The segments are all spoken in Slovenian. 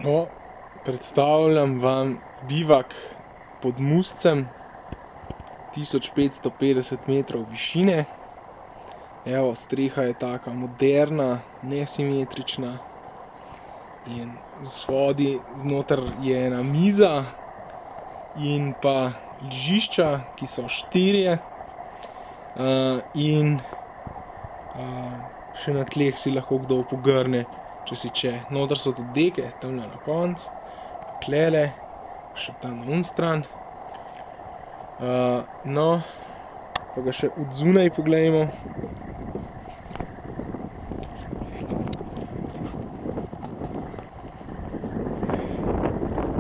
No, predstavljam vam bivak pod Muscem, 1550 metrov višine. Evo, streha je taka moderna, nesimetrična in spodaj znotraj je ena miza in pa ležišča, ki so 4 in še na tleh si lahko kdo pogrne, če si če. Noter so tudi deke, tamle na koncu, klele, še tam na un stran. No, pa ga še od zunaj poglejmo.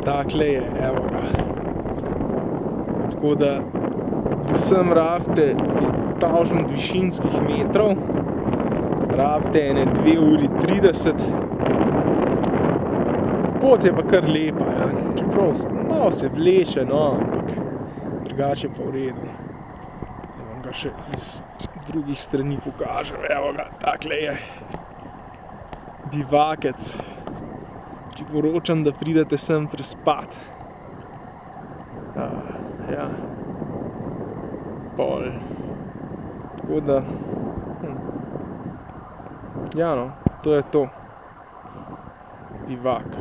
Takle je, evo ga. Tako da, do sem rabite 1000 višinskih metrov, rabite ene 2 uri 30. Pot je pa kar lepa, ja. Čeprav malo se vleče, no, ampak drugače pa v redu. Da vam ga še iz drugih strani pokažem, evo ga, takle je. Bivakec. Priporočam, da pridete sem prespat. Ja. Pol. Tako da, ja no, to je to. Bivak.